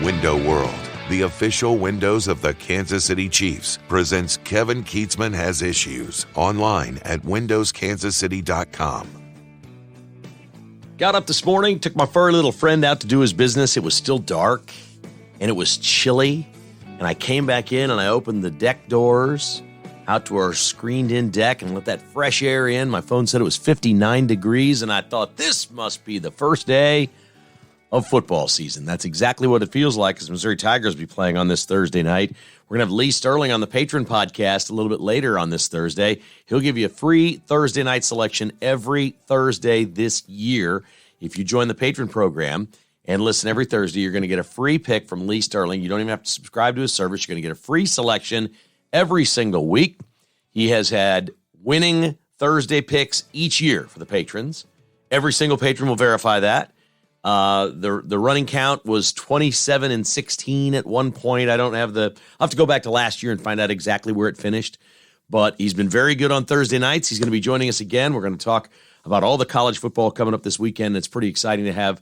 Window World, the official windows of the Kansas City Chiefs, presents Kevin Keatsman Has Issues online at windowskansascity.com. Got up this morning, took my furry little friend out to do his business. It was still dark and it was chilly. And I came back in and I opened the deck doors out to our screened-in deck and let that fresh air in. My phone said it was 59 degrees, and I thought this must be the first day of football season. That's exactly what it feels like, because Missouri Tigers will be playing on this Thursday night. We're going to have Lee Sterling on the Patron podcast a little bit later on this Thursday. He'll give you a free Thursday night selection every Thursday this year. If you join the Patron program and listen every Thursday, you're going to get a free pick from Lee Sterling. You don't even have to subscribe to his service. You're going to get a free selection every single week. He has had winning Thursday picks each year for the patrons. Every single patron will verify that. The running count was 27-16 at one point. I'll have to go back to last year and find out exactly where it finished. But he's been very good on Thursday nights. He's going to be joining us again. We're going to talk about all the college football coming up this weekend. It's pretty exciting to have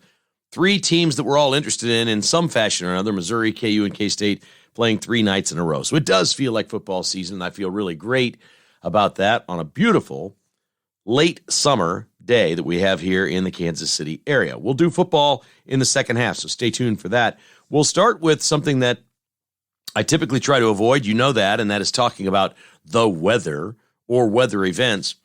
three teams that we're all interested in some fashion or another, Missouri, KU, and K-State, playing 3 nights in a row. So it does feel like football season, and I feel really great about that on a beautiful late summer day that we have here in the Kansas City area. We'll do football in the second half, so stay tuned for that. We'll start with something that I typically try to avoid, you know that, and that is talking about the weather or weather events.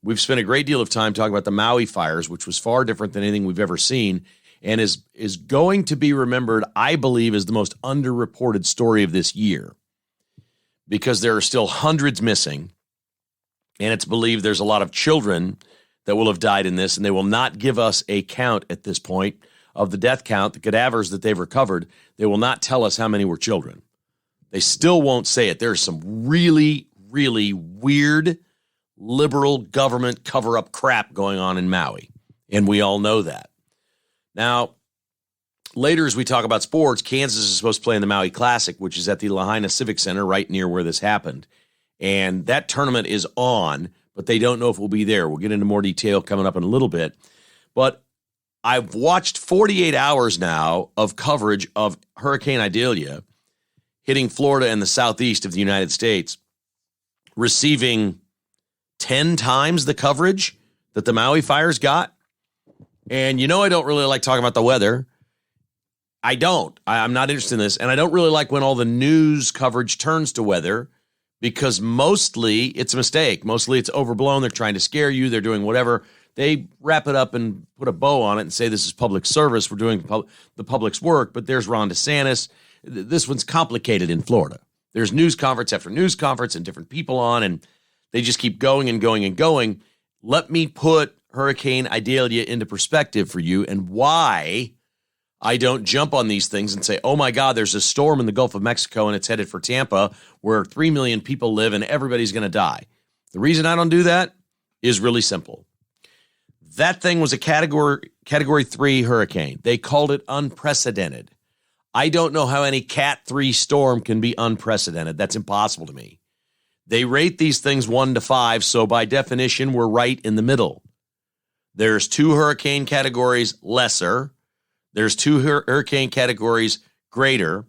We've spent a great deal of time talking about the Maui fires, which was far different than anything we've ever seen, and is going to be remembered, I believe, as the most underreported story of this year, because there are still hundreds missing, and it's believed there's a lot of children that will have died in this, and they will not give us a count at this point of the death count, the cadavers that they've recovered. They will not tell us how many were children. They still won't say it. There's some really, really weird liberal government cover-up crap going on in Maui, and we all know that. Now, later as we talk about sports, Kansas is supposed to play in the Maui Classic, which is at the Lahaina Civic Center right near where this happened. And that tournament is on, but they don't know if we'll be there. We'll get into more detail coming up in a little bit. But I've watched 48 hours now of coverage of Hurricane Idalia hitting Florida and the southeast of the United States, receiving 10 times the coverage that the Maui fires got. And you know I don't really like talking about the weather. I'm not interested in this. And I don't really like when all the news coverage turns to weather, because mostly it's a mistake. Mostly it's overblown. They're trying to scare you. They're doing whatever. They wrap it up and put a bow on it and say this is public service. We're doing the public's work. But there's Ron DeSantis. This one's complicated in Florida. There's news conference after news conference and different people on, and they just keep going and going and going. Let me put Hurricane Idalia into perspective for you and why I don't jump on these things and say, oh my God, there's a storm in the Gulf of Mexico and it's headed for Tampa where 3 million people live and everybody's going to die. The reason I don't do that is really simple. That thing was a category 3 hurricane. They called it unprecedented. I don't know how any Cat 3 storm can be unprecedented. That's impossible to me. They rate these things 1 to 5, so by definition, we're right in the middle. There's 2 hurricane categories lesser. There's 2 hurricane categories greater.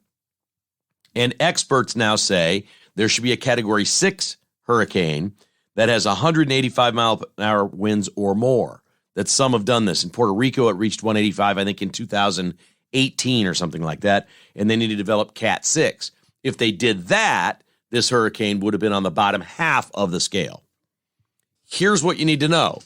And experts now say there should be a category 6 hurricane that has 185 mile per hour winds or more. That some have done this. In Puerto Rico, it reached 185, I think, in 2018 or something like that. And they need to develop Cat 6. If they did that, this hurricane would have been on the bottom half of the scale. Here's what you need to know.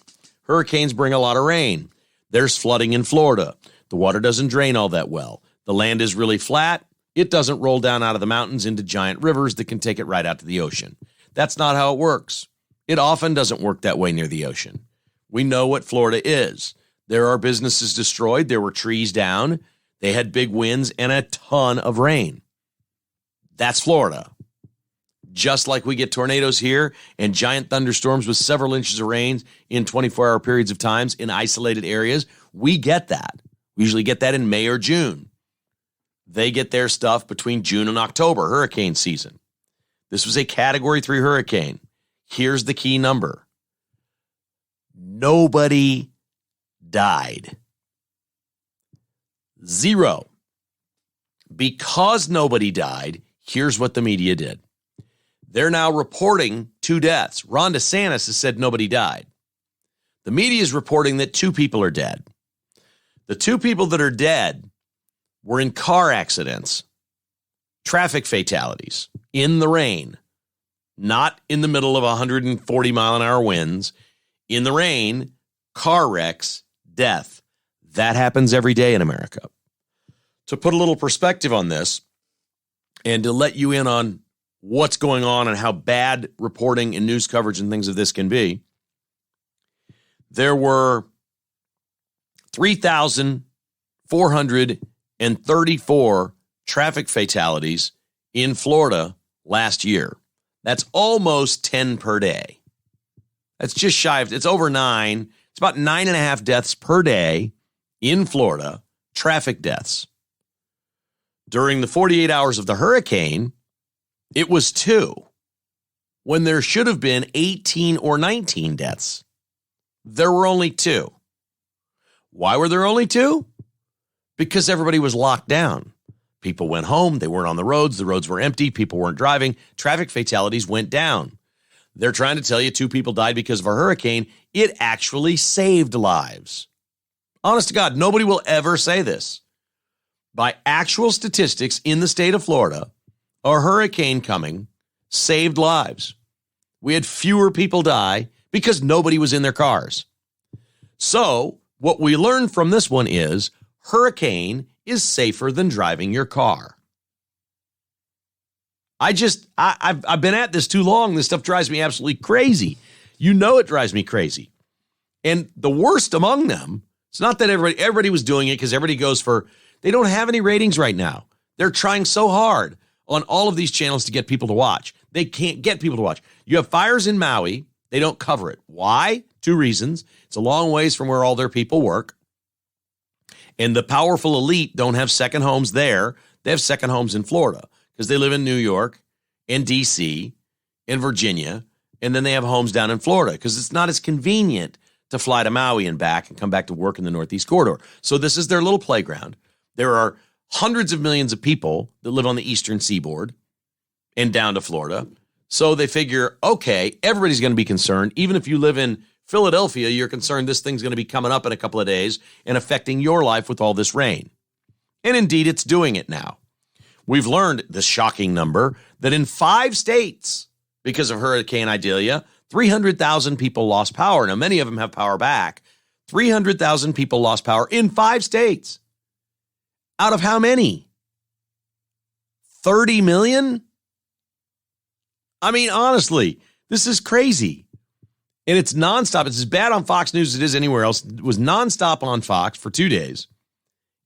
Hurricanes bring a lot of rain. There's flooding in Florida. The water doesn't drain all that well. The land is really flat. It doesn't roll down out of the mountains into giant rivers that can take it right out to the ocean. That's not how it works. It often doesn't work that way near the ocean. We know what Florida is. There are businesses destroyed. There were trees down. They had big winds and a ton of rain. That's Florida. Just like we get tornadoes here and giant thunderstorms with several inches of rain in 24-hour periods of times in isolated areas, we get that. We usually get that in May or June. They get their stuff between June and October, hurricane season. This was a Category 3 hurricane. Here's the key number. Nobody died. 0. because nobody died, here's what the media did. They're now reporting 2 deaths. Ron DeSantis has said nobody died. The media is reporting that 2 people are dead. The 2 people that are dead were in car accidents, traffic fatalities, in the rain, not in the middle of 140 mile an hour winds, in the rain, car wrecks, death. That happens every day in America. To put a little perspective on this and to let you in on what's going on and how bad reporting and news coverage and things of this can be, there were 3,434 traffic fatalities in Florida last year. That's almost 10 per day. That's just shy of, it's over 9. It's about 9.5 deaths per day in Florida, traffic deaths. During the 48 hours of the hurricane, it was 2, when there should have been 18 or 19 deaths. There were only 2. Why were there only 2? Because everybody was locked down. People went home. They weren't on the roads were empty. People weren't driving. Traffic fatalities went down. They're trying to tell you 2 people died because of a hurricane. It actually saved lives. Honest to God, nobody will ever say this. By actual statistics in the state of Florida, a hurricane coming saved lives. We had fewer people die because nobody was in their cars. So what we learned from this one is hurricane is safer than driving your car. I've been at this too long. This stuff drives me absolutely crazy. You know it drives me crazy. And the worst among them, it's not that everybody was doing it because everybody goes for, they don't have any ratings right now. They're trying so hard on all of these channels to get people to watch. They can't get people to watch. You have fires in Maui. They don't cover it. Why? 2 reasons. It's a long ways from where all their people work. And the powerful elite don't have second homes there. They have second homes in Florida because they live in New York and D.C. and Virginia. And then they have homes down in Florida because it's not as convenient to fly to Maui and back and come back to work in the Northeast Corridor. So this is their little playground. There are hundreds of millions of people that live on the eastern seaboard and down to Florida. So they figure, okay, everybody's going to be concerned. Even if you live in Philadelphia, you're concerned this thing's going to be coming up in a couple of days and affecting your life with all this rain. And indeed, it's doing it now. We've learned this shocking number that in 5 states, because of Hurricane Idalia, 300,000 people lost power. Now, many of them have power back. 300,000 people lost power in 5 states. Out of how many? 30 million? I mean, honestly, this is crazy. And it's nonstop. It's as bad on Fox News as it is anywhere else. It was nonstop on Fox for 2 days.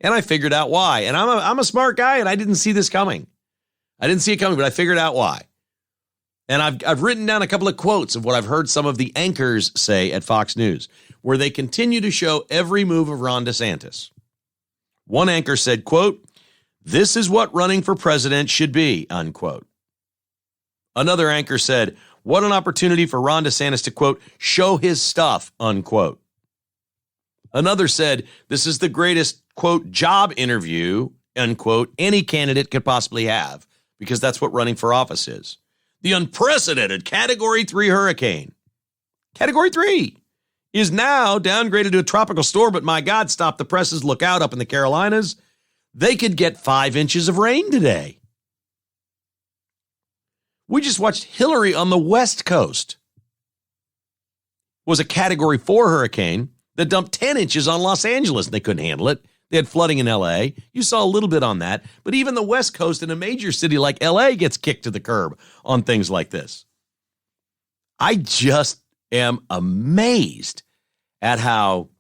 And I figured out why. And I'm a smart guy, and I didn't see this coming. I didn't see it coming, but I figured out why. And I've written down a couple of quotes of what I've heard some of the anchors say at Fox News, where they continue to show every move of Ron DeSantis. One anchor said, quote, "This is what running for president should be," unquote. Another anchor said, "What an opportunity for Ron DeSantis to, quote, show his stuff," unquote. Another said, "This is the greatest, quote, job interview," unquote, any candidate could possibly have, because that's what running for office is. The unprecedented Category 3 hurricane. Category 3 is now downgraded to a tropical storm, but my God, stop the presses, look out up in the Carolinas. They could get 5 inches of rain today. We just watched Hillary on the West Coast. It was a Category 4 hurricane that dumped 10 inches on Los Angeles, and they couldn't handle it. They had flooding in L.A. You saw a little bit on that. But even the West Coast in a major city like L.A. gets kicked to the curb on things like this. I just am amazed at how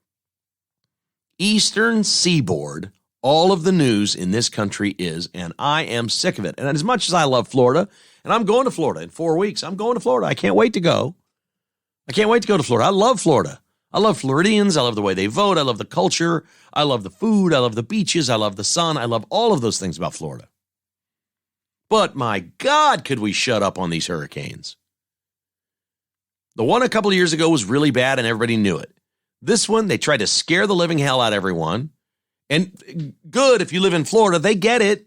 Eastern Seaboard all of the news in this country is, and I am sick of it. And as much as I love Florida, and I'm going to Florida in 4 weeks. I'm going to Florida. I can't wait to go. I can't wait to go to Florida. I love Florida. I love Floridians. I love the way they vote. I love the culture. I love the food. I love the beaches. I love the sun. I love all of those things about Florida. But my God, could we shut up on these hurricanes? The one a couple of years ago was really bad and everybody knew it. This one, they tried to scare the living hell out of everyone. And good, if you live in Florida, they get it.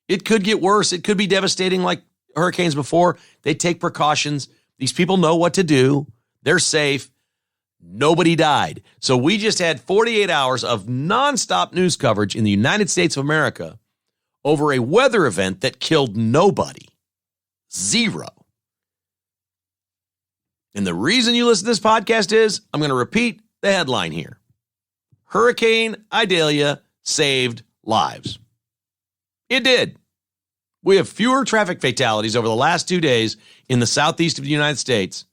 It could get worse. It could be devastating like hurricanes before. They take precautions. These people know what to do. They're safe. Nobody died. So we just had 48 hours of nonstop news coverage in the United States of America over a weather event that killed nobody. Zero. And the reason you listen to this podcast is, I'm going to repeat the headline here. Hurricane Idalia saved lives. It did. We have fewer traffic fatalities over the last 2 days in the southeast of the United States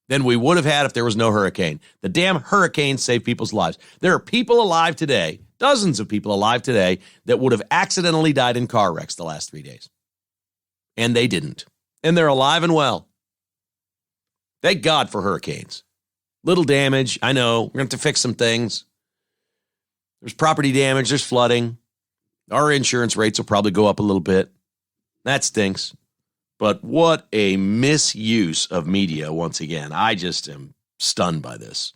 than we would have had if there was no hurricane. The damn hurricane saved people's lives. There are people alive today, dozens of people alive today, that would have accidentally died in car wrecks the last 3 days. And they didn't. And they're alive and well. Thank God for hurricanes. Little damage, I know. We're going to have to fix some things. There's property damage, there's flooding. Our insurance rates will probably go up a little bit. That stinks. But what a misuse of media once again. I just am stunned by this.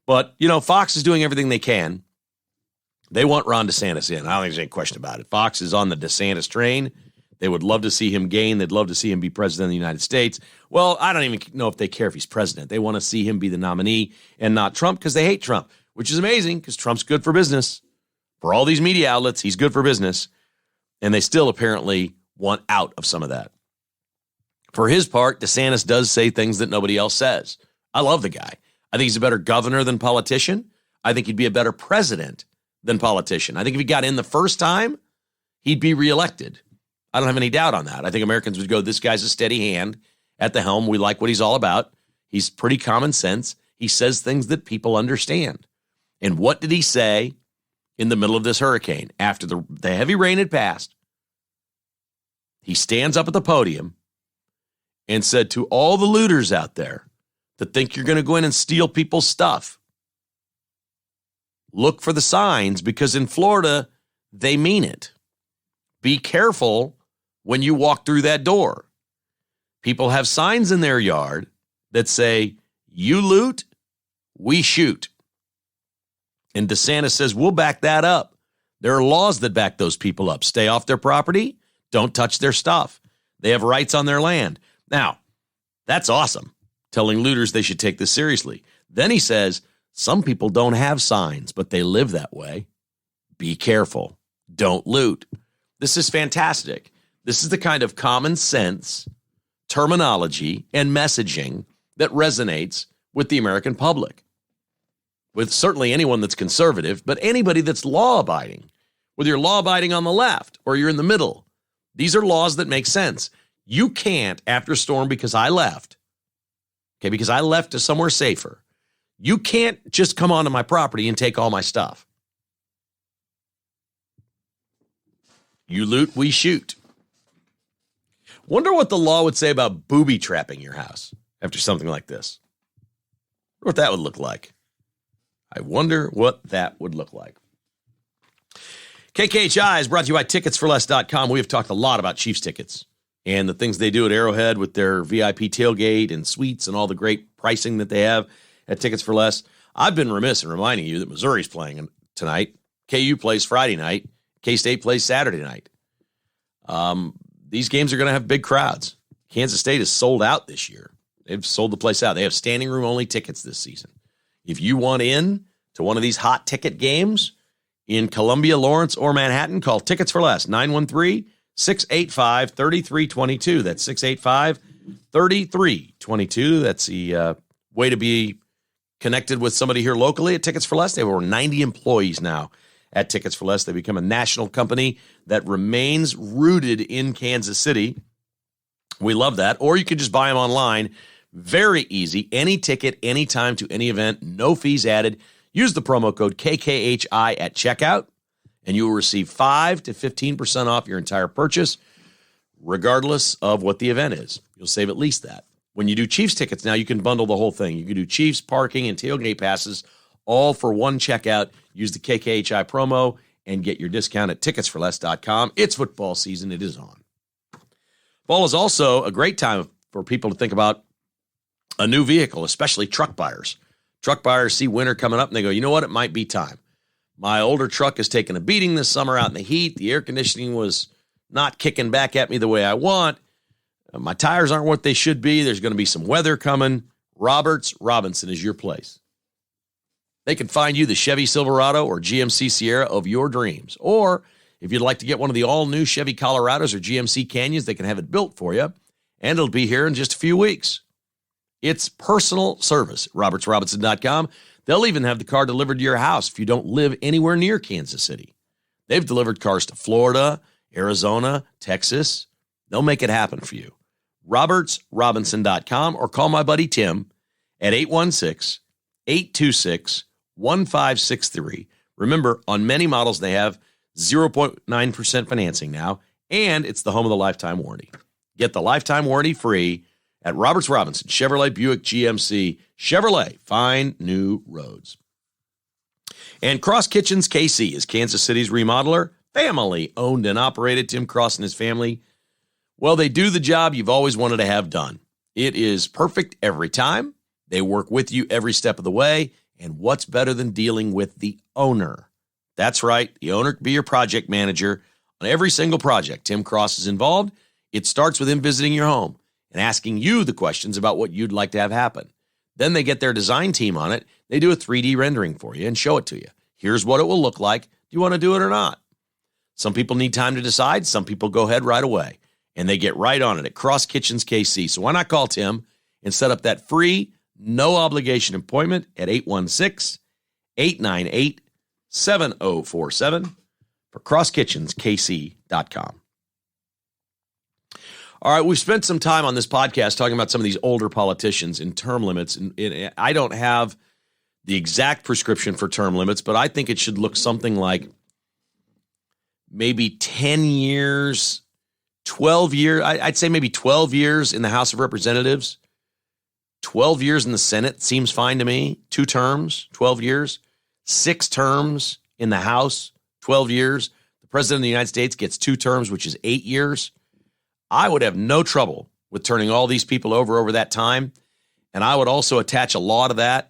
But, Fox is doing everything they can. They want Ron DeSantis in. I don't think there's any question about it. Fox is on the DeSantis train. They would love to see him gain. They'd love to see him be president of the United States. Well, I don't even know if they care if he's president. They want to see him be the nominee and not Trump because they hate Trump, which is amazing because Trump's good for business. For all these media outlets, he's good for business. And they still apparently want out of some of that. For his part, DeSantis does say things that nobody else says. I love the guy. I think he's a better governor than politician. I think he'd be a better president than politician. I think if he got in the first time, he'd be reelected. I don't have any doubt on that. I think Americans would go, this guy's a steady hand at the helm. We like what he's all about. He's pretty common sense. He says things that people understand. And what did he say in the middle of this hurricane after the heavy rain had passed? He stands up at the podium and said to all the looters out there that think you're going to go in and steal people's stuff, look for the signs because in Florida, they mean it. Be careful when you walk through that door. People have signs in their yard that say, you loot, we shoot. And DeSantis says, we'll back that up. There are laws that back those people up. Stay off their property. Don't touch their stuff. They have rights on their land. Now, that's awesome, telling looters they should take this seriously. Then he says, some people don't have signs, but they live that way. Be careful. Don't loot. This is fantastic. This is the kind of common sense terminology and messaging that resonates with the American public, with certainly anyone that's conservative, but anybody that's law-abiding, whether you're law-abiding on the left or you're in the middle. These are laws that make sense. You can't, after a storm, because I left to somewhere safer, you can't just come onto my property and take all my stuff. You loot, we shoot. Wonder what the law would say about booby trapping your house after something like this. Wonder what that would look like. I wonder what that would look like. KKHI is brought to you by ticketsforless.com. We have talked a lot about Chiefs tickets and the things they do at Arrowhead with their VIP tailgate and suites and all the great pricing that they have at Tickets for Less. I've been remiss in reminding you that Missouri's playing tonight. KU plays Friday night. K-State plays Saturday night. These games are going to have big crowds. Kansas State is sold out this year. They've sold the place out. They have standing room only tickets this season. If you want in to one of these hot ticket games in Columbia, Lawrence, or Manhattan, call Tickets for Less, 913-685-3322. That's 685-3322. That's the way to be connected with somebody here locally at Tickets for Less. They have over 90 employees now at Tickets for Less. They become a national company that remains rooted in Kansas City. We love that. Or you can just buy them online. Very easy. Any ticket, anytime to any event, no fees added. Use the promo code KKHI at checkout, and you will receive 5 to 15% off your entire purchase, regardless of what the event is. You'll save at least that. When you do Chiefs tickets now, you can bundle the whole thing. You can do Chiefs, parking, and tailgate passes all for one checkout. Use the KKHI promo and get your discount at ticketsforless.com. It's football season. It is on. Fall is also a great time for people to think about a new vehicle, especially truck buyers. Truck buyers see winter coming up and they go, you know what? It might be time. My older truck has taken a beating this summer out in the heat. The air conditioning was not kicking back at me the way I want. My tires aren't what they should be. There's going to be some weather coming. Roberts Robinson is your place. They can find you the Chevy Silverado or GMC Sierra of your dreams. Or if you'd like to get one of the all-new Chevy Colorados or GMC Canyons, they can have it built for you, and it'll be here in just a few weeks. It's personal service at robertsrobinson.com. They'll even have the car delivered to your house if you don't live anywhere near Kansas City. They've delivered cars to Florida, Arizona, Texas. They'll make it happen for you. robertsrobinson.com, or call my buddy Tim at 816-826-1563. Remember, on many models, they have 0.9% financing now, and it's the home of the lifetime warranty. Get the lifetime warranty free at Roberts Robinson, Chevrolet, Buick, GMC, Chevrolet. Find new roads. And Cross Kitchens KC is Kansas City's remodeler, family owned and operated. Tim Cross and his family, well, they do the job you've always wanted to have done. It is perfect every time. They work with you every step of the way. And what's better than dealing with the owner? That's right. The owner can be your project manager on every single project. Tim Cross is involved. It starts with him visiting your home and asking you the questions about what you'd like to have happen. Then they get their design team on it. They do a 3D rendering for you and show it to you. Here's what it will look like. Do you want to do it or not? Some people need time to decide. Some people go ahead right away. And they get right on it at Cross Kitchens KC. So why not call Tim and set up that free, no-obligation appointment at 816-898-7047 for crosskitchenskc.com. All right, we've spent some time on this podcast talking about some of these older politicians and term limits. And I don't have the exact prescription for term limits, but I think it should look something like maybe 10 years, 12 years. I'd say maybe 12 years in the House of Representatives, 12 years in the Senate seems fine to me. 2 terms, 12 years, 6 terms in the House, 12 years. The President of the United States gets 2 terms, which is 8 years. I would have no trouble with turning all these people over that time. And I would also attach a law to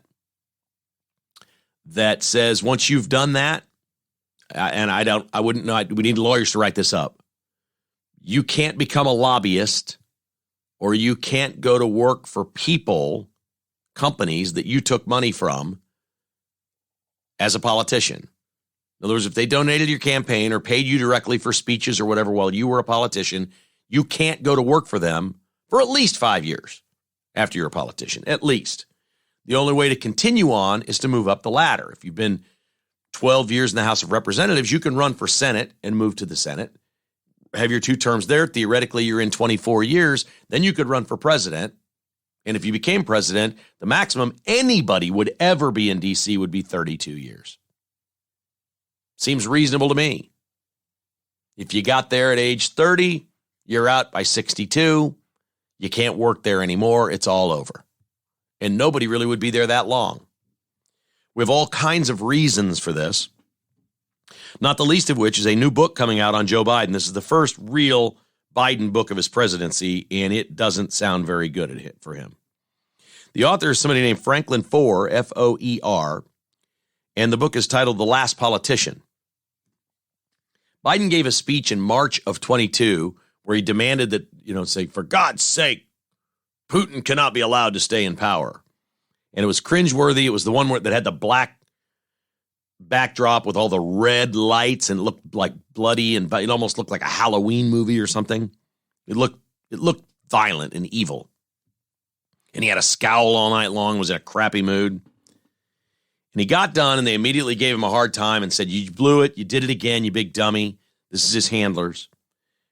that says once you've done that, and I wouldn't know, we need lawyers to write this up. You can't become a lobbyist, or you can't go to work for people, companies that you took money from as a politician. In other words, if they donated your campaign or paid you directly for speeches or whatever while you were a politician, you can't go to work for them for at least 5 years after you're a politician, at least. The only way to continue on is to move up the ladder. If you've been 12 years in the House of Representatives, you can run for Senate and move to the Senate, have your 2 terms there. Theoretically, you're in 24 years. Then you could run for president. And if you became president, the maximum anybody would ever be in D.C. would be 32 years. Seems reasonable to me. If you got there at age 30, you're out by 62. You can't work there anymore. It's all over. And nobody really would be there that long. We have all kinds of reasons for this, not the least of which is a new book coming out on Joe Biden. This is the first real Biden book of his presidency, and it doesn't sound very good for him. The author is somebody named Franklin Foer, F-O-E-R, and the book is titled The Last Politician. Biden gave a speech in March of 22 where he demanded that, say, for God's sake, Putin cannot be allowed to stay in power. And it was cringeworthy. It was the one that had the black backdrop with all the red lights and it looked like bloody, and it almost looked like a Halloween movie or something. It looked violent and evil. And he had a scowl all night long, was in a crappy mood. And he got done, and they immediately gave him a hard time and said, you blew it. You did it again, you big dummy. This is his handlers.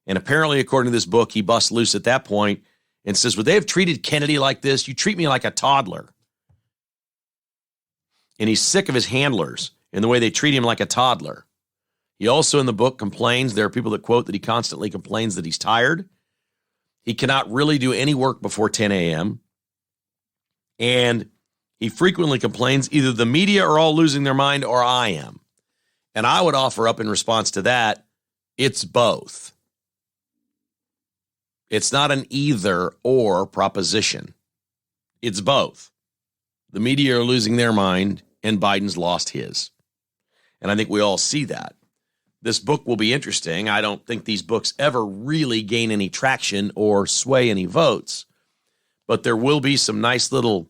And apparently, according to this book, he busts loose at that point and says, would they have treated Kennedy like this? You treat me like a toddler. And he's sick of his handlers and the way they treat him like a toddler. He also, in the book, complains. There are people that quote that he constantly complains that he's tired. He cannot really do any work before 10 a.m. And he frequently complains either the media are all losing their mind or I am. And I would offer up in response to that, it's both. It's not an either or proposition. It's both. The media are losing their mind and Biden's lost his. And I think we all see that. This book will be interesting. I don't think these books ever really gain any traction or sway any votes, but there will be some nice little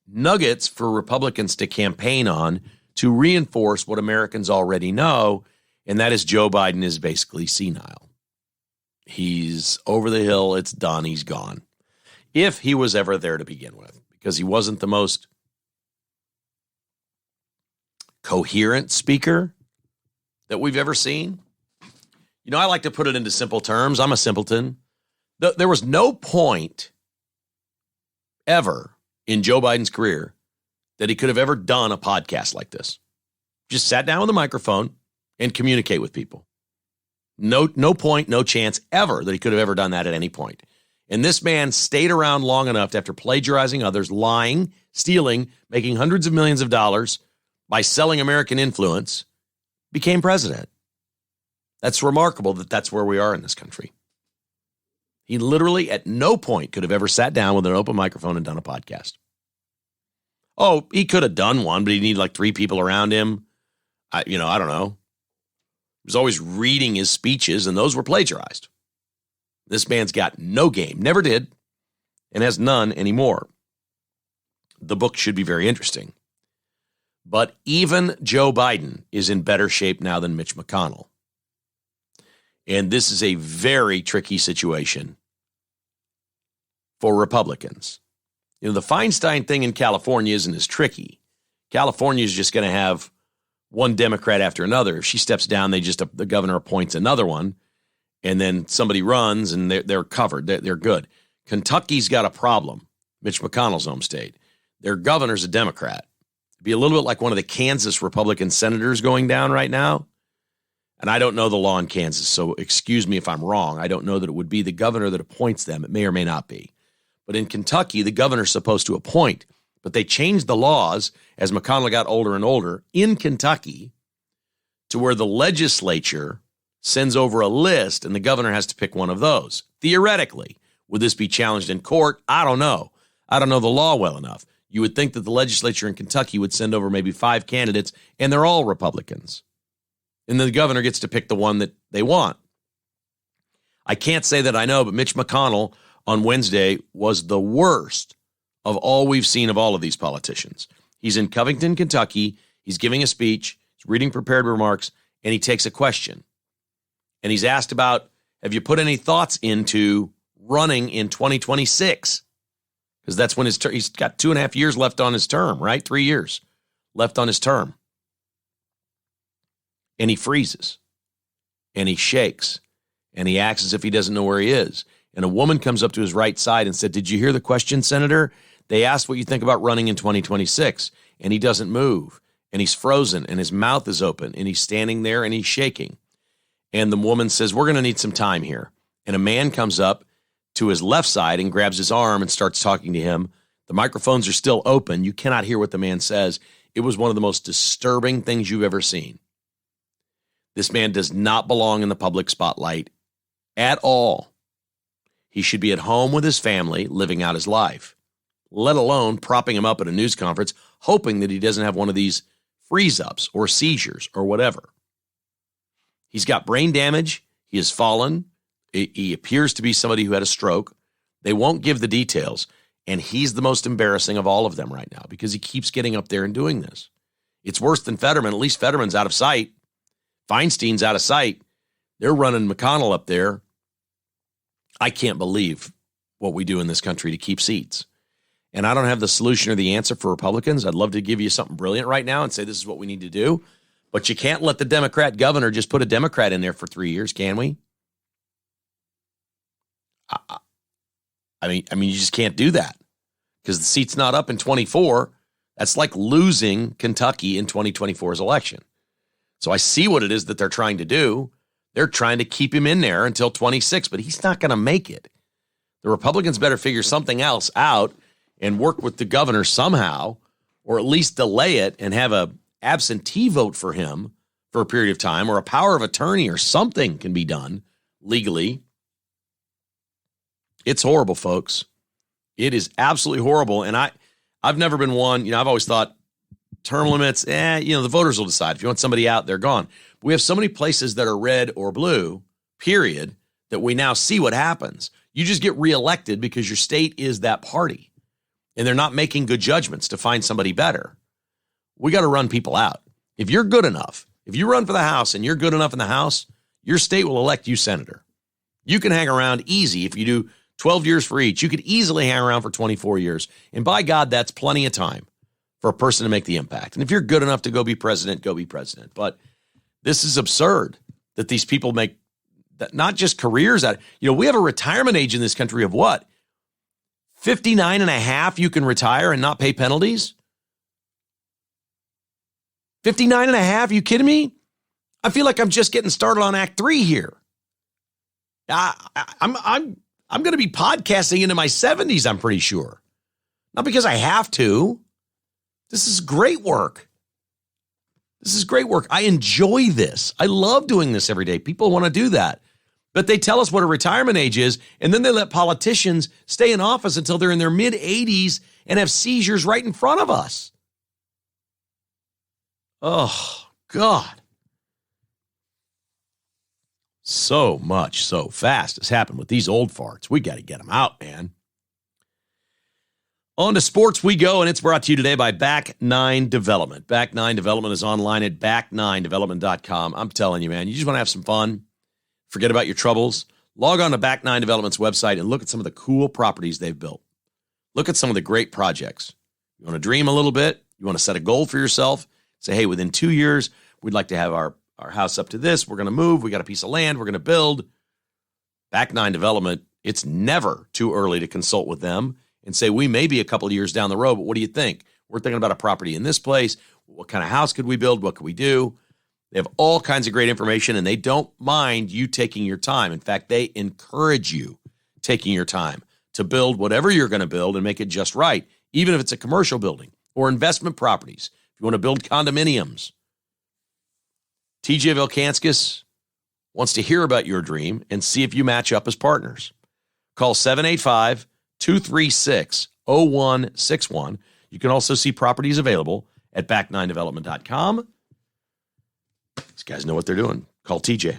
nuggets for Republicans to campaign on to reinforce what Americans already know, and that is Joe Biden is basically senile. He's over the hill. It's done. He's gone. If he was ever there to begin with, because he wasn't the most coherent speaker that we've ever seen. You know, I like to put it into simple terms. I'm a simpleton. There was no point ever in Joe Biden's career that he could have ever done a podcast like this. Just sat down with a microphone and communicate with people. No point, no chance ever that he could have ever done that at any point. And this man stayed around long enough to, after plagiarizing others, lying, stealing, making hundreds of millions of dollars by selling American influence, became president. That's remarkable that that's where we are in this country. He literally at no point could have ever sat down with an open microphone and done a podcast. Oh, he could have done one, but he'd need like 3 people around him. I don't know. He was always reading his speeches, and those were plagiarized. This man's got no game, never did, and has none anymore. The book should be very interesting. But even Joe Biden is in better shape now than Mitch McConnell. And this is a very tricky situation for Republicans. You know, the Feinstein thing in California isn't as tricky. California is just going to have one Democrat after another. If she steps down, the governor appoints another one, and then somebody runs, and they're covered. They're good. Kentucky's got a problem. Mitch McConnell's home state. Their governor's a Democrat. It'd be a little bit like one of the Kansas Republican senators going down right now. And I don't know the law in Kansas, so excuse me if I'm wrong. I don't know that it would be the governor that appoints them. It may or may not be. But in Kentucky, the governor's supposed to appoint. But they changed the laws as McConnell got older and older in Kentucky to where the legislature sends over a list and the governor has to pick one of those. Theoretically, would this be challenged in court? I don't know. I don't know the law well enough. You would think that the legislature in Kentucky would send over maybe 5 candidates, and they're all Republicans. And then the governor gets to pick the one that they want. I can't say that I know, but Mitch McConnell on Wednesday was the worst of all we've seen of all of these politicians. He's in Covington, Kentucky. He's giving a speech. He's reading prepared remarks, and he takes a question. And he's asked about, have you put any thoughts into running in 2026? Because that's when he's got 2.5 years left on his term, right? 3 years left on his term. And he freezes, and he shakes, and he acts as if he doesn't know where he is. And a woman comes up to his right side and said, did you hear the question, Senator? They asked what you think about running in 2026. And he doesn't move, and he's frozen, and his mouth is open, and he's standing there, and he's shaking. And the woman says, we're going to need some time here. And a man comes up to his left side and grabs his arm and starts talking to him. The microphones are still open. You cannot hear what the man says. It was one of the most disturbing things you've ever seen. This man does not belong in the public spotlight at all. He should be at home with his family, living out his life, let alone propping him up at a news conference, hoping that he doesn't have one of these freeze-ups or seizures or whatever. He's got brain damage. He has fallen. He appears to be somebody who had a stroke. They won't give the details, and he's the most embarrassing of all of them right now because he keeps getting up there and doing this. It's worse than Fetterman. At least Fetterman's out of sight. Feinstein's out of sight. They're running McConnell up there. I can't believe what we do in this country to keep seats. And I don't have the solution or the answer for Republicans. I'd love to give you something brilliant right now and say this is what we need to do. But you can't let the Democrat governor just put a Democrat in there for 3 years, can we? I mean, you just can't do that because the seat's not up in 24. That's like losing Kentucky in 2024's election. So I see what it is that they're trying to do. They're trying to keep him in there until 26, but he's not going to make it. The Republicans better figure something else out and work with the governor somehow, or at least delay it and have a absentee vote for him for a period of time, or a power of attorney or something can be done legally. It's horrible, folks. It is absolutely horrible. And I've never been one, I've always thought term limits, the voters will decide. If you want somebody out, they're gone. We have so many places that are red or blue, period, that we now see what happens. You just get reelected because your state is that party, and they're not making good judgments to find somebody better. We got to run people out. If you're good enough, if you run for the House and you're good enough in the House, your state will elect you senator. You can hang around easy if you do 12 years for each. You could easily hang around for 24 years. And by God, that's plenty of time for a person to make the impact. And if you're good enough to go be president, go be president. But this is absurd that these people make that not just careers out. We have a retirement age in this country of what? 59 and a half, you can retire and not pay penalties? 59 and a half, you kidding me? I feel like I'm just getting started on Act 3 here. I'm going to be podcasting into my 70s, I'm pretty sure. Not because I have to. This is great work. This is great work. I enjoy this. I love doing this every day. People want to do that. But they tell us what a retirement age is, and then they let politicians stay in office until they're in their mid-80s and have seizures right in front of us. Oh, God. So much, so fast has happened with these old farts. We got to get them out, man. On to sports we go, and it's brought to you today by Back 9 Development. Back 9 Development is online at back9development.com. I'm telling you, man, you just want to have some fun, forget about your troubles, log on to Back 9 Development's website and look at some of the cool properties they've built. Look at some of the great projects. You want to dream a little bit? You want to set a goal for yourself? Say, hey, within 2 years, we'd like to have our house up to this. We're going to move. We got a piece of land. We're going to build. Back 9 Development, it's never too early to consult with them and say, we may be a couple of years down the road, but what do you think? We're thinking about a property in this place. What kind of house could we build? What could we do? They have all kinds of great information, and they don't mind you taking your time. In fact, they encourage you taking your time to build whatever you're going to build and make it just right, even if it's a commercial building or investment properties. If you want to build condominiums, TJ Vilkanskis wants to hear about your dream and see if you match up as partners. Call 785-236-0161. You can also see properties available at back9development.com. These guys know what they're doing. Call TJ.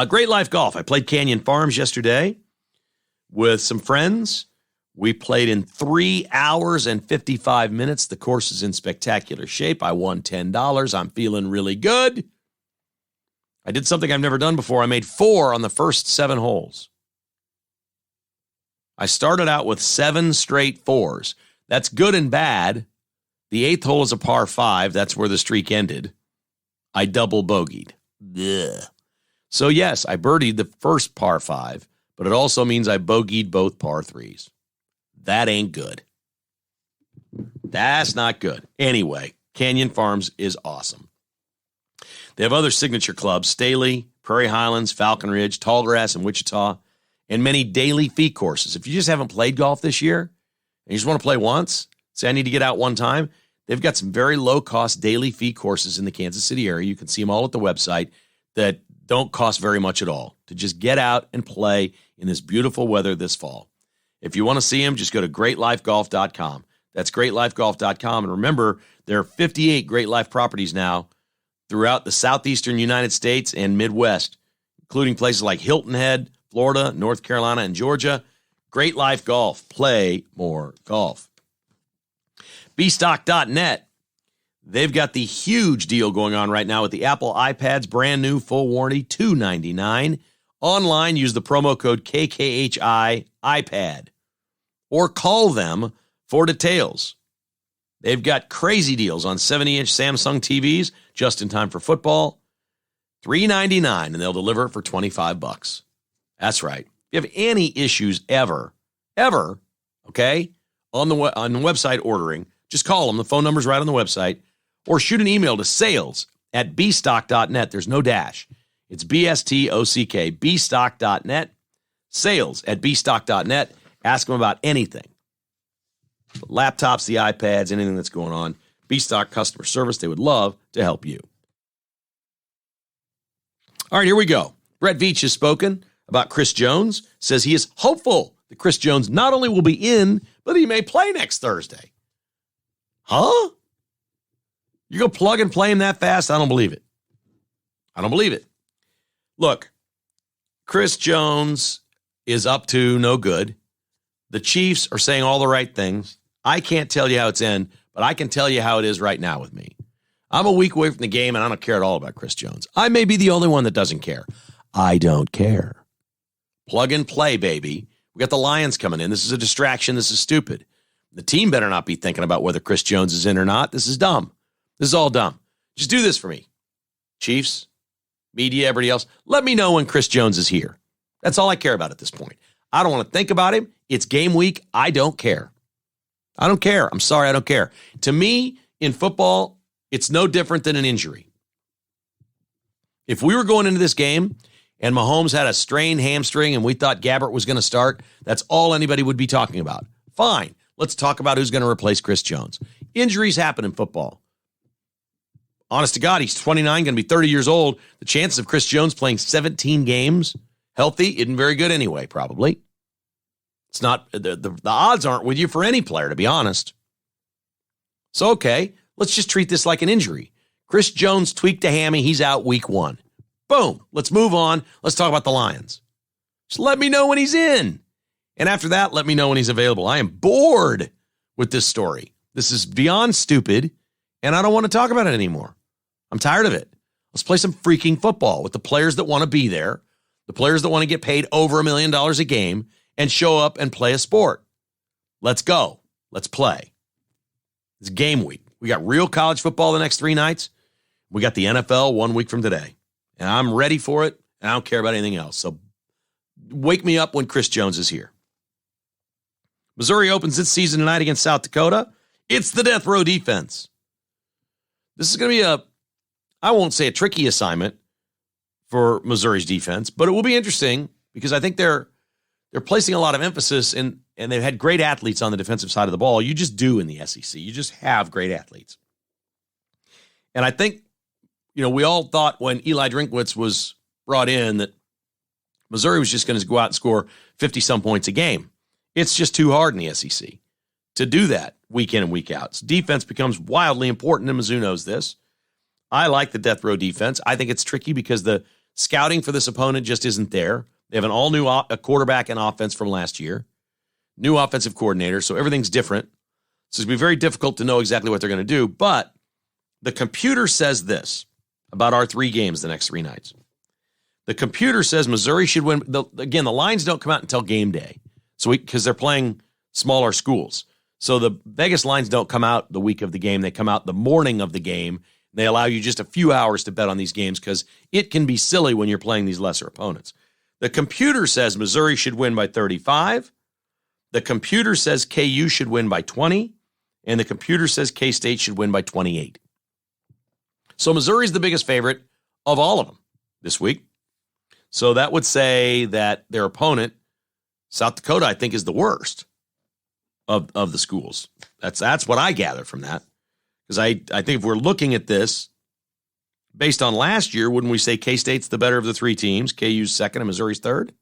Great Life Golf. I played Canyon Farms yesterday with some friends. We played in 3 hours and 55 minutes. The course is in spectacular shape. I won $10. I'm feeling really good. I did something I've never done before. I made 4 on the first 7 holes. I started out with 7 straight 4s. That's good and bad. The 8th hole is a par 5. That's where the streak ended. I double bogeyed. Ugh. So yes, I birdied the first par 5, but it also means I bogeyed both par 3s. That ain't good. That's not good. Anyway, Canyon Farms is awesome. They have other signature clubs, Staley, Prairie Highlands, Falcon Ridge, Tallgrass, and Wichita, and many daily fee courses. If you just haven't played golf this year and you just want to play once, say I need to get out one time, they've got some very low-cost daily fee courses in the Kansas City area. You can see them all at the website that don't cost very much at all to just get out and play in this beautiful weather this fall. If you want to see them, just go to greatlifegolf.com. That's greatlifegolf.com. And remember, there are 58 Great Life properties now throughout the southeastern United States and Midwest, including places like Hilton Head, Florida, North Carolina, and Georgia. Great Life Golf. Play more golf. bstock.net. They've got the huge deal going on right now with the Apple iPads, brand new, full warranty, $299. Online, use the promo code KKHI iPad or call them for details. They've got crazy deals on 70-inch Samsung TVs just in time for football, $399, and they'll deliver it for $25. That's right. If you have any issues ever, okay, on the website ordering, just call them. The phone number's right on the website, or shoot an email to sales@bstock.net. There's no dash. It's BSTOCK, bstock.net, sales@bstock.net. Ask them about anything. The laptops, the iPads, anything that's going on. Bstock customer service, they would love to help you. All right, here we go. Brett Veach has spoken about Chris Jones, says he is hopeful that Chris Jones not only will be in, but he may play next Thursday. Huh? You go plug and play him that fast? I don't believe it. I don't believe it. Look, Chris Jones is up to no good. The Chiefs are saying all the right things. I can't tell you how it's in, but I can tell you how it is right now with me. I'm a week away from the game, and I don't care at all about Chris Jones. I may be the only one that doesn't care. I don't care. Plug and play, baby. We got the Lions coming in. This is a distraction. This is stupid. The team better not be thinking about whether Chris Jones is in or not. This is dumb. This is all dumb. Just do this for me. Chiefs, media, everybody else, let me know when Chris Jones is here. That's all I care about at this point. I don't want to think about him. It's game week. I don't care. I don't care. I'm sorry, I don't care. To me, in football, it's no different than an injury. If we were going into this game and Mahomes had a strained hamstring and we thought Gabbert was going to start, that's all anybody would be talking about. Fine. Let's talk about who's going to replace Chris Jones. Injuries happen in football. Honest to God, he's 29, going to be 30 years old. The chances of Chris Jones playing 17 games healthy isn't very good anyway, probably. It's not, the odds aren't with you for any player, to be honest. So, okay, let's just treat this like an injury. Chris Jones tweaked a hammy. He's out week 1. Boom. Let's move on. Let's talk about the Lions. Just let me know when he's in. And after that, let me know when he's available. I am bored with this story. This is beyond stupid, and I don't want to talk about it anymore. I'm tired of it. Let's play some freaking football with the players that want to be there, the players that want to get paid over $1 million a game and show up and play a sport. Let's go. Let's play. It's game week. We got real college football the next 3 nights. We got the NFL 1 week from today. And I'm ready for it, and I don't care about anything else. So wake me up when Chris Jones is here. Missouri opens its season tonight against South Dakota. It's the death row defense. This is going to be I won't say a tricky assignment for Missouri's defense, but it will be interesting because I think they're placing a lot of emphasis and they've had great athletes on the defensive side of the ball. You just do in the SEC. You just have great athletes. And I think, we all thought when Eli Drinkwitz was brought in that Missouri was just going to go out and score 50-some points a game. It's just too hard in the SEC to do that week in and week out. So defense becomes wildly important, and Mizzou knows this. I like the death row defense. I think it's tricky because the scouting for this opponent just isn't there. They have an all-new quarterback and offense from last year, new offensive coordinator, so everything's different. So it's going to be very difficult to know exactly what they're going to do. But the computer says this about our 3 games the next 3 nights. The computer says Missouri should win. Again, the lines don't come out until game day, so because they're playing smaller schools. So the Vegas lines don't come out the week of the game. They come out the morning of the game. They allow you just a few hours to bet on these games because it can be silly when you're playing these lesser opponents. The computer says Missouri should win by 35. The computer says KU should win by 20. And the computer says K-State should win by 28. So Missouri's the biggest favorite of all of them this week. So that would say that their opponent, South Dakota, I think is the worst of the schools. That's what I gather from that. Because I think if we're looking at this based on last year, wouldn't we say K-State's the better of the 3 teams, KU's second and Missouri's third?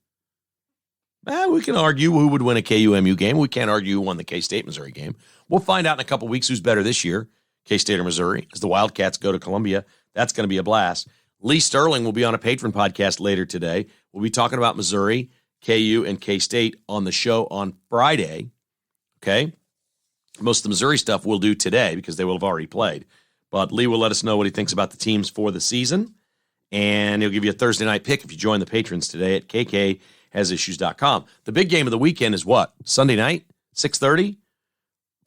We can argue who would win a KU-MU game. We can't argue who won the K-State-Missouri game. We'll find out in a couple weeks who's better this year, K-State or Missouri, as the Wildcats go to Columbia. That's going to be a blast. Lee Sterling will be on a patron podcast later today. We'll be talking about Missouri, KU, and K-State on the show on Friday. Okay? Most of the Missouri stuff we'll do today because they will have already played. But Lee will let us know what he thinks about the teams for the season. And he'll give you a Thursday night pick if you join the patrons today at kkhasissues.com. The big game of the weekend is what? Sunday night, 6:30?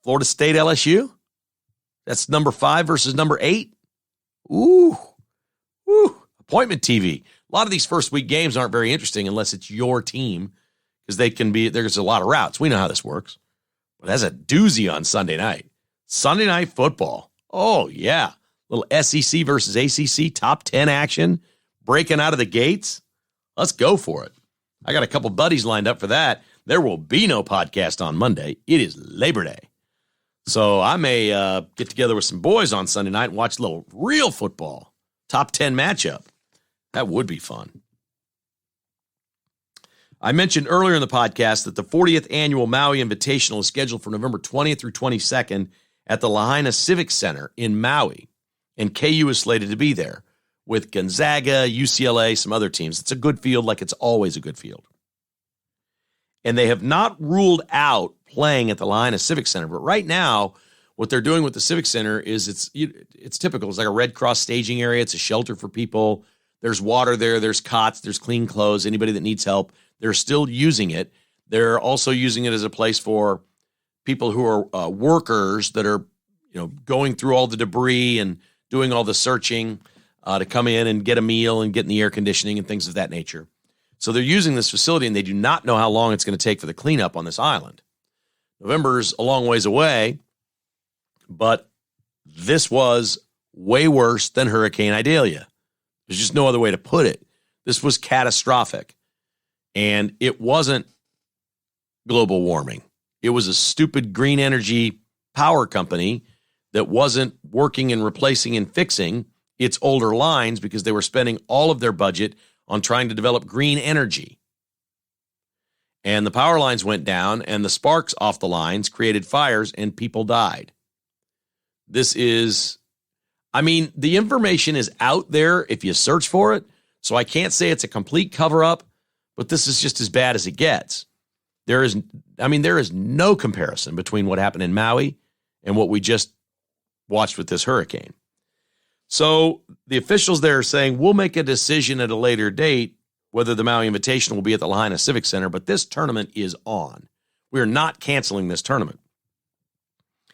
Florida State LSU? That's number 5 versus number 8? Ooh. Appointment TV. A lot of these first week games aren't very interesting unless it's your team because there's a lot of routes. We know how this works. But that's a doozy on Sunday night. Sunday night football. Oh, yeah. Little SEC versus ACC top 10 action breaking out of the gates. Let's go for it. I got a couple buddies lined up for that. There will be no podcast on Monday. It is Labor Day. So I may get together with some boys on Sunday night and watch a little real football. Top 10 matchup. That would be fun. I mentioned earlier in the podcast that the 40th annual Maui Invitational is scheduled for November 20th through 22nd at the Lahaina Civic Center in Maui, and KU is slated to be there. with Gonzaga, UCLA, some other teams. It's a good field, like it's always a good field. And they have not ruled out playing at the Lahaina Civic Center. But right now, what they're doing with the Civic Center is it's typical. It's like a Red Cross staging area. It's a shelter for people. There's water there. There's cots. There's clean clothes. Anybody that needs help, they're still using it. They're also using it as a place for people who are workers that are, going through all the debris and doing all the searching to come in and get a meal and get in the air conditioning and things of that nature. So they're using this facility, and they do not know how long it's going to take for the cleanup on this island. November's a long ways away, but this was way worse than Hurricane Idalia. There's just no other way to put it. This was catastrophic. And it wasn't global warming. It was a stupid green energy power company that wasn't working and replacing and fixing its older lines because they were spending all of their budget on trying to develop green energy. And the power lines went down, and the sparks off the lines created fires, and people died. The information is out there if you search for it, so I can't say it's a complete cover-up, but this is just as bad as it gets. There is no comparison between what happened in Maui and what we just watched with this hurricane. So the officials there are saying, we'll make a decision at a later date whether the Maui Invitational will be at the Lahaina Civic Center, but this tournament is on. We are not canceling this tournament.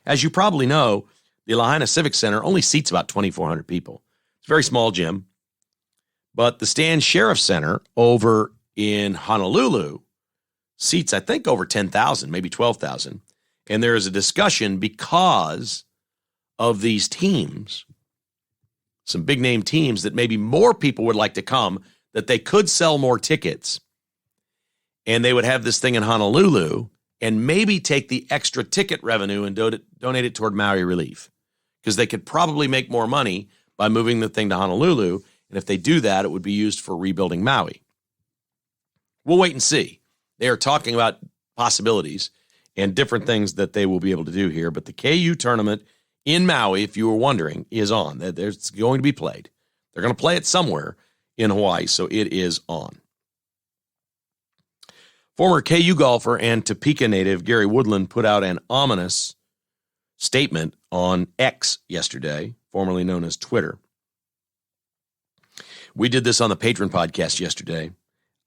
As you probably know, the Lahaina Civic Center only seats about 2,400 people. It's a very small gym. But the Stan Sheriff Center over in Honolulu seats, I think, over 10,000, maybe 12,000. And there is a discussion because of these teams, some big-name teams, that maybe more people would like to come, that they could sell more tickets, and they would have this thing in Honolulu and maybe take the extra ticket revenue and donate it toward Maui relief, because they could probably make more money by moving the thing to Honolulu, and if they do that, it would be used for rebuilding Maui. We'll wait and see. They are talking about possibilities and different things that they will be able to do here, but the KU tournament in Maui, if you were wondering, is on. It's going to be played. They're going to play it somewhere in Hawaii, so it is on. Former KU golfer and Topeka native Gary Woodland put out an ominous statement on X yesterday, formerly known as Twitter. We did this on the Patron podcast yesterday.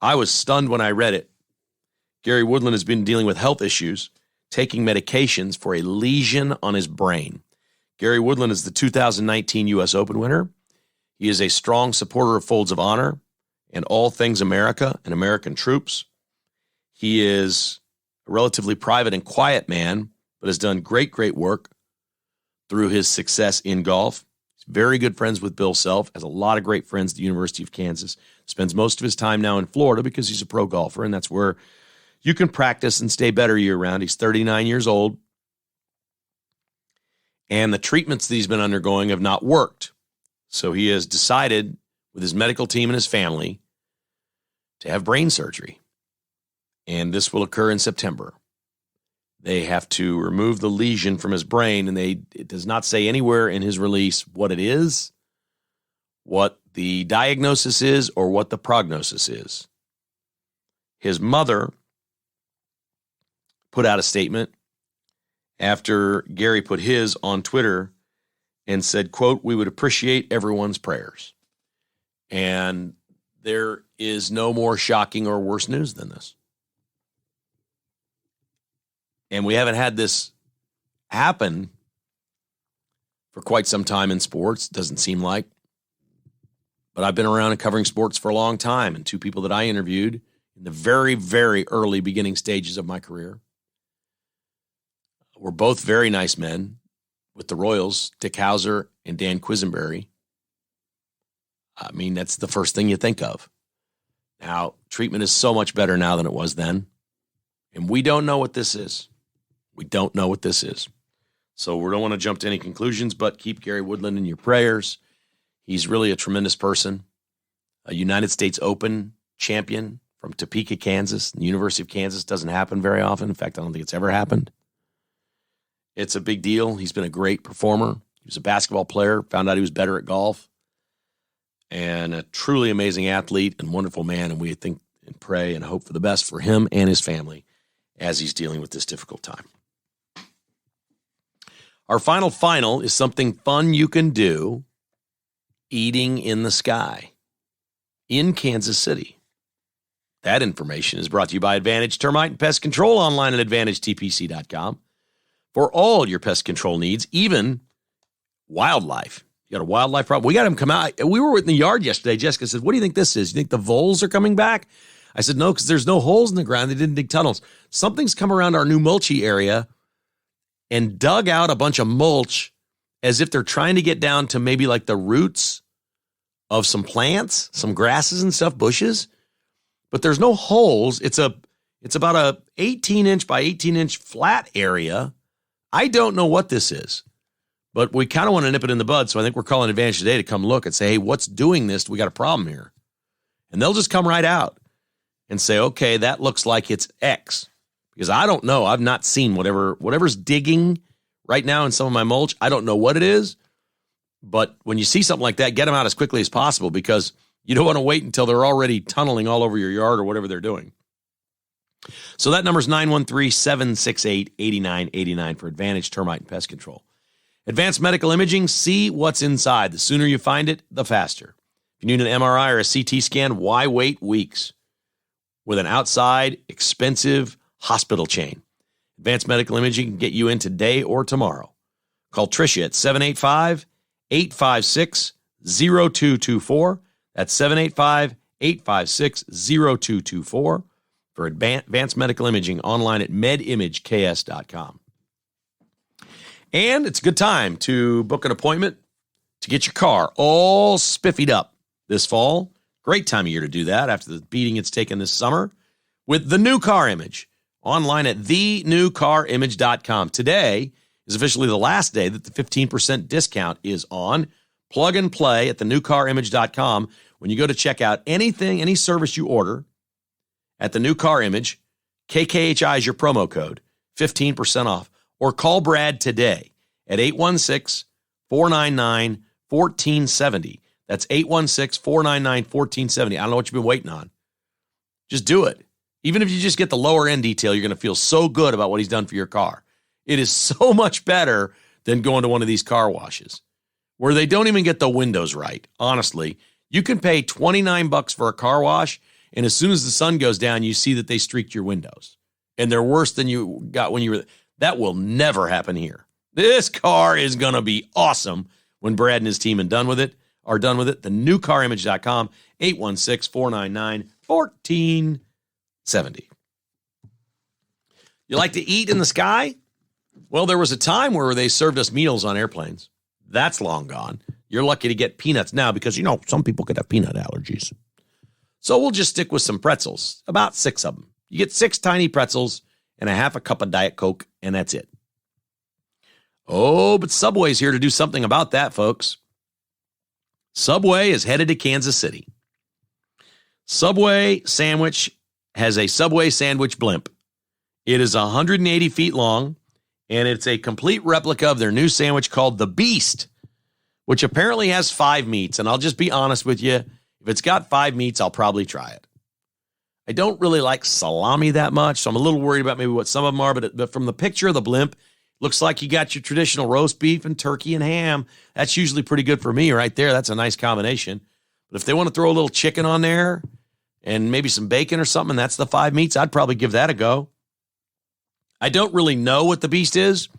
I was stunned when I read it. Gary Woodland has been dealing with health issues, taking medications for a lesion on his brain. Gary Woodland is the 2019 U.S. Open winner. He is a strong supporter of Folds of Honor and all things America and American troops. He is a relatively private and quiet man, but has done great work through his success in golf. He's very good friends with Bill Self, has a lot of great friends at the University of Kansas, spends most of his time now in Florida because he's a pro golfer, and that's where you can practice and stay better year-round. He's 39 years old, and the treatments that he's been undergoing have not worked. So he has decided with his medical team and his family to have brain surgery. And this will occur in September. They have to remove the lesion from his brain, and it does not say anywhere in his release what it is, what the diagnosis is, or what the prognosis is. His mother put out a statement after Gary put his on Twitter and said, quote, "We would appreciate everyone's prayers." And there is no more shocking or worse news than this. And we haven't had this happen for quite some time in sports, doesn't seem like. But I've been around and covering sports for a long time, and two people that I interviewed in the very, very early beginning stages of my career were both very nice men with the Royals, Dick Hauser and Dan Quisenberry. I mean, that's the first thing you think of. Now, treatment is so much better now than it was then. And we don't know what this is. We don't know what this is. So we don't want to jump to any conclusions, but keep Gary Woodland in your prayers. He's really a tremendous person. A United States Open champion from Topeka, Kansas. The University of Kansas doesn't happen very often. In fact, I don't think it's ever happened. It's a big deal. He's been a great performer. He was a basketball player, found out he was better at golf. and a truly amazing athlete and wonderful man. And we think and pray and hope for the best for him and his family as he's dealing with this difficult time. Our final is something fun you can do, eating in the sky in Kansas City. That information is brought to you by Advantage Termite and Pest Control online at AdvantageTPC.com. For all your pest control needs, even wildlife. You got a wildlife problem? We got them come out. We were in the yard yesterday. Jessica said, what do you think this is? You think the voles are coming back? I said, no, because there's no holes in the ground. They didn't dig tunnels. Something's come around our new mulchy area and dug out a bunch of mulch as if they're trying to get down to maybe like the roots of some plants, some grasses and stuff, bushes. But there's no holes. It's about a 18-inch by 18-inch flat area. I don't know what this is, but we kind of want to nip it in the bud. So I think we're calling Advantage today to come look and say, hey, what's doing this? We got a problem here. And they'll just come right out and say, okay, that looks like it's X. Because I don't know. I've not seen whatever's digging right now in some of my mulch. I don't know what it is. But when you see something like that, get them out as quickly as possible because you don't want to wait until they're already tunneling all over your yard or whatever they're doing. So that number is 913-768-8989 for Advantage Termite and Pest Control. Advanced Medical Imaging, see what's inside. The sooner you find it, the faster. If you need an MRI or a CT scan, why wait weeks? With an outside, expensive hospital chain. Advanced Medical Imaging can get you in today or tomorrow. Call Tricia at 785-856-0224. That's 785-856-0224 for Advanced Medical Imaging online at medimageks.com. And it's a good time to book an appointment to get your car all spiffied up this fall. Great time of year to do that after the beating it's taken this summer with the new car image online at thenewcarimage.com. Today is officially the last day that the 15% discount is on. Plug and play at thenewcarimage.com. When you go to check out anything, any service you order at the new car image, KKHI is your promo code, 15% off. Or call Brad today at 816-499-1470. That's 816-499-1470. I don't know what you've been waiting on. Just do it. Even if you just get the lower end detail, you're going to feel so good about what he's done for your car. It is so much better than going to one of these car washes where they don't even get the windows right. Honestly, you can pay $29 for a car wash, and as soon as the sun goes down, you see that they streaked your windows. And they're worse than you got when you were. That will never happen here. This car is going to be awesome when Brad and his team are done with it. The newcarimage.com, 816-499-1470. You like to eat in the sky? Well, there was a time where they served us meals on airplanes. That's long gone. You're lucky to get peanuts now because, some people could have peanut allergies. So we'll just stick with some pretzels, about 6 of them. You get 6 tiny pretzels and a half a cup of Diet Coke, and that's it. Oh, but Subway's here to do something about that, folks. Subway is headed to Kansas City. Subway Sandwich has a Subway sandwich blimp. It is 180 feet long, and it's a complete replica of their new sandwich called the Beast, which apparently has 5 meats. And I'll just be honest with you, if it's got 5 meats, I'll probably try it. I don't really like salami that much, so I'm a little worried about maybe what some of them are, but from the picture of the blimp, looks like you got your traditional roast beef and turkey and ham. That's usually pretty good for me right there. That's a nice combination. But if they want to throw a little chicken on there and maybe some bacon or something, and that's the 5 meats, I'd probably give that a go. I don't really know what the Beast is,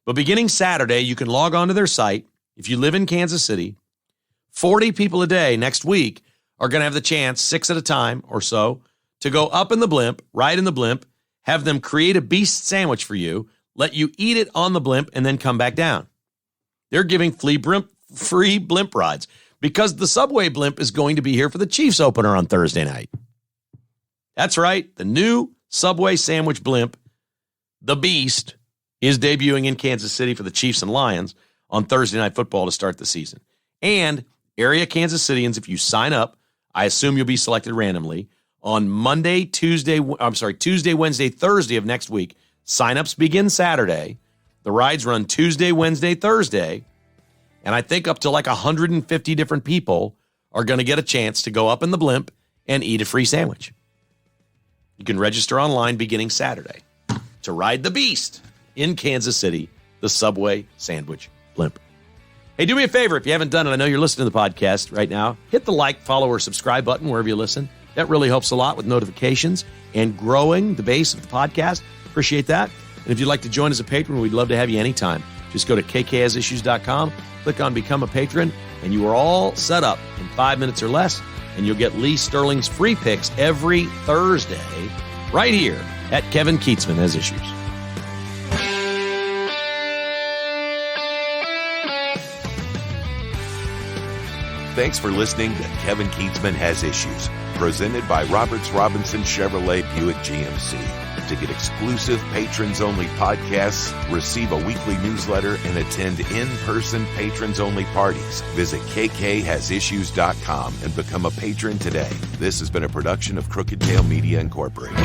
but beginning Saturday, you can log on to their site. If you live in Kansas City, 40 people a day next week are going to have the chance, 6 at a time or so, to go up in the blimp, ride in the blimp, have them create a Beast sandwich for you, let you eat it on the blimp, and then come back down. They're giving free blimp rides because the Subway blimp is going to be here for the Chiefs opener on Thursday night. That's right. The new Subway sandwich blimp, the Beast, is debuting in Kansas City for the Chiefs and Lions on Thursday Night Football to start the season. And area Kansas Cityans, if you sign up, I assume you'll be selected randomly on Tuesday, Wednesday, Thursday of next week. Signups begin Saturday. The rides run Tuesday, Wednesday, Thursday. And I think up to like 150 different people are going to get a chance to go up in the blimp and eat a free sandwich. You can register online beginning Saturday to ride the beast in Kansas City, the Subway Sandwich Blimp. Hey, do me a favor. If you haven't done it, I know you're listening to the podcast right now. Hit the like, follow, or subscribe button wherever you listen. That really helps a lot with notifications and growing the base of the podcast. Appreciate that. And if you'd like to join as a patron, we'd love to have you anytime. Just go to kkhasissues.com, click on Become a Patron, and you are all set up in 5 minutes or less, and you'll get Lee Sterling's free picks every Thursday right here at Kevin Keatsman Has Issues. Thanks for listening to Kevin Keatsman Has Issues, presented by Roberts Robinson Chevrolet Buick GMC. To get exclusive patrons-only podcasts, receive a weekly newsletter, and attend in-person patrons-only parties, visit kkhasissues.com and become a patron today. This has been a production of Crooked Tail Media Incorporated.